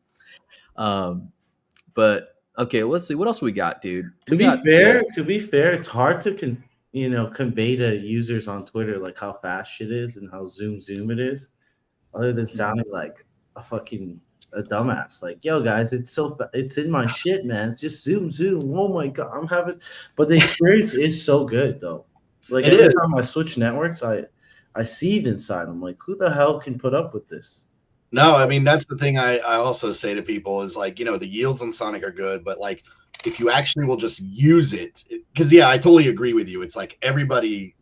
But okay, let's see what else we got, dude. To be fair, it's hard to convey to users on Twitter like how fast shit is and how zoom it is, other than sounding like a dumbass. Like, yo guys, it's in my shit, man. It's just zoom. Oh my god, but the experience is so good though. Like every time I switch networks, I seethe inside. I'm like, who the hell can put up with this? No, I mean that's the thing I also say to people is like, the yields on Sonic are good, but like if you actually will just use it, because I totally agree with you. It's like everybody's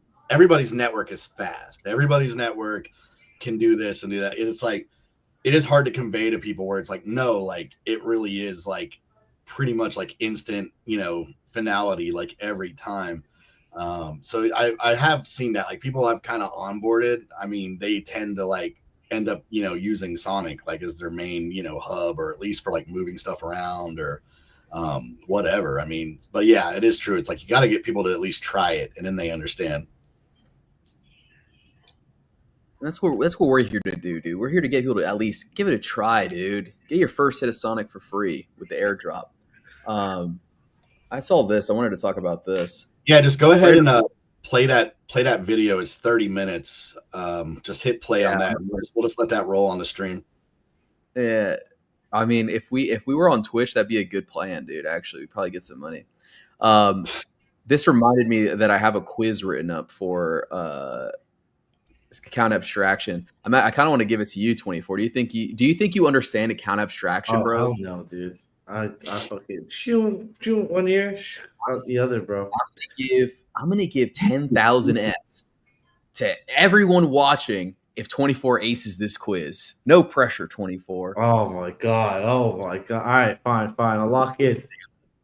network is fast. Everybody's network can do this and do that. It's like it is hard to convey to people where it's like, no, like it really is like pretty much like instant, finality like every time. So I have seen that, like, people I've kind of onboarded. I mean, they tend to like end up, using Sonic like as their main, hub, or at least for like moving stuff around or whatever. I mean, but yeah, it is true. It's like you got to get people to at least try it, and then they understand. That's what we're here to do, dude. We're here to get people to at least give it a try, dude. Get your first hit of Sonic for free with the airdrop. I saw this. I wanted to talk about this. Yeah, just go ahead and play that video. It's 30 minutes. Just hit play on that. We'll just let that roll on the stream. Yeah, I mean, if we were on Twitch, that'd be a good plan, dude. Actually, we'd probably get some money. This reminded me that I have a quiz written up for account abstraction. I kind of want to give it to you, 24. Do you think you understand account abstraction, bro? Hell no, dude. I fucking shoot one ear, out the other, bro. I'm gonna give 10,000 Fs to everyone watching if 24 aces this quiz. No pressure, 24. Oh my god. All right, fine. I'll lock it.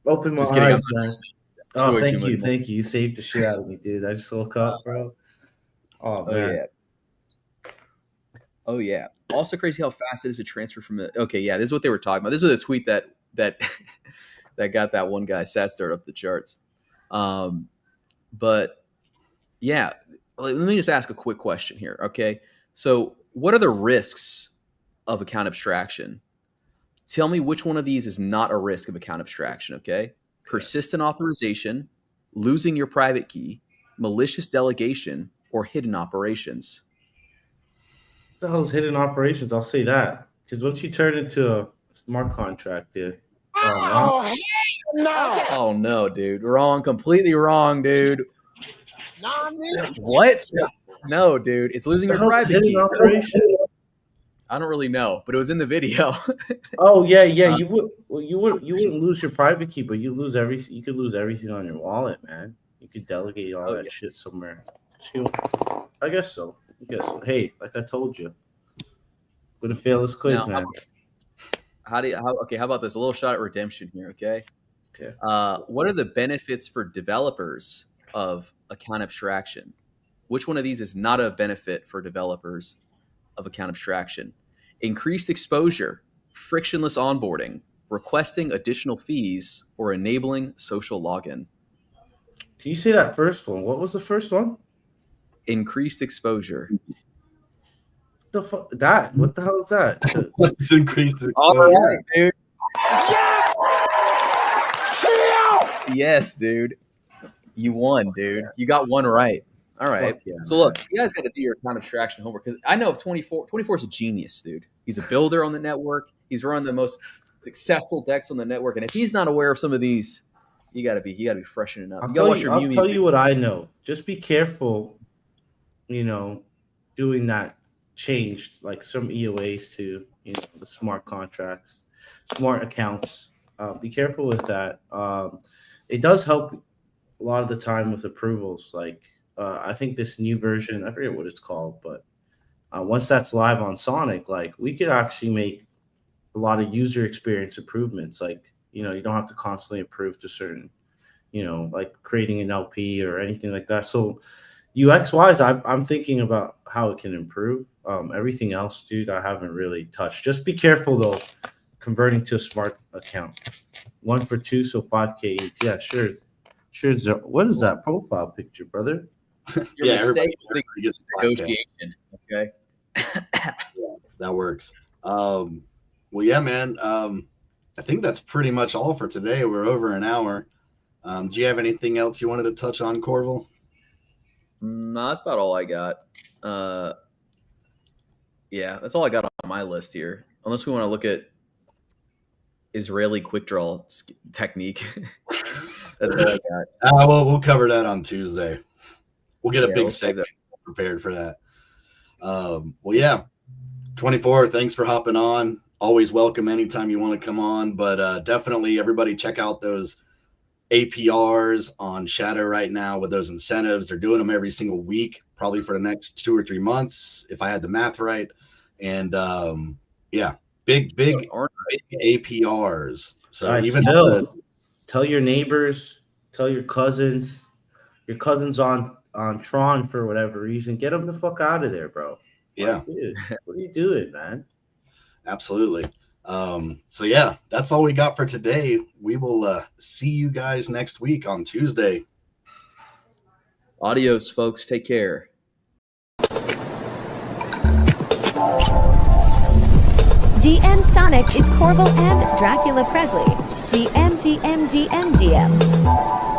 Open my eyes, man. Oh, thank you. You saved the shit out of me, dude. I just woke up, bro. Oh man. Oh yeah. Also crazy how fast it is to transfer from the. Okay, yeah, this is what they were talking about. This was a tweet that got that one guy sat stirred up the charts. But yeah, let me just ask a quick question here. Okay, so what are the risks of account abstraction? Tell me which one of these is not a risk of account abstraction. Okay, persistent authorization, losing your private key, malicious delegation, or hidden operations. What the hell's hidden operations? I'll say that, because once you turn into a smart contract, dude. Oh no, dude! Wrong, completely wrong, dude. What? No, dude, it's losing your private key. I don't really know, but it was in the video. Oh yeah. You wouldn't lose your private key, but you lose everything. You could lose everything on your wallet, man. You could delegate all that shit somewhere. I guess so. Hey, like I told you, gonna fail this quiz, man. How about this? A little shot at redemption here, okay? Okay. What are the benefits for developers of account abstraction? Which one of these is not a benefit for developers of account abstraction? Increased exposure, frictionless onboarding, requesting additional fees, or enabling social login. Can you say that first one? What was the first one? Increased exposure. What the hell is that? It's increased exposure. All right, dude. Yes, dude. You won, dude. You got one right. All right. Yeah, so look, you guys got to do your account abstraction homework, because I know if 24 is a genius, dude. He's a builder on the network. He's running the most successful decks on the network, and if he's not aware of some of these, you got to be freshening up. I'll tell you what I know. Just be careful, doing that change, like some EOAs to the smart contracts, smart accounts. Be careful with that. It does help a lot of the time with approvals. Like I think this new version, I forget what it's called, but once that's live on Sonic, like we could actually make a lot of user experience improvements. Like you don't have to constantly approve to certain, like creating an LP or anything like that. So UX wise, I'm thinking about how it can improve. Everything else, dude, I haven't really touched. Just be careful though, converting to a smart account. 1 for 2, so 5K each. Yeah, sure. What is that profile picture, brother? Your mistake is negotiation. Okay. Yeah, that works. Well, yeah, man. I think that's pretty much all for today. We're over an hour. Do you have anything else you wanted to touch on, Corval? No, that's about all I got. Yeah, that's all I got on my list here. Unless we want to look at Israeli quick draw technique. That's all I got. Well, we'll cover that on Tuesday. We'll get a big segment prepared for that. Well, yeah, 24. Thanks for hopping on. Always welcome anytime you want to come on. But definitely, everybody check out those APRs on Shadow right now with those incentives. They're doing them every single week, probably for the next 2 or 3 months, if I had the math right. And yeah, big APRs. So All right, even Phil, the, tell your neighbors, tell your cousins on Tron for whatever reason. Get them the fuck out of there, bro. yeah, Like, dude, what are you doing, man? absolutely. So yeah, that's all we got for today. We will see you guys next week on Tuesday. Adios, folks. Take care. Gmsonic is Corbel and Dracula Presley. GM.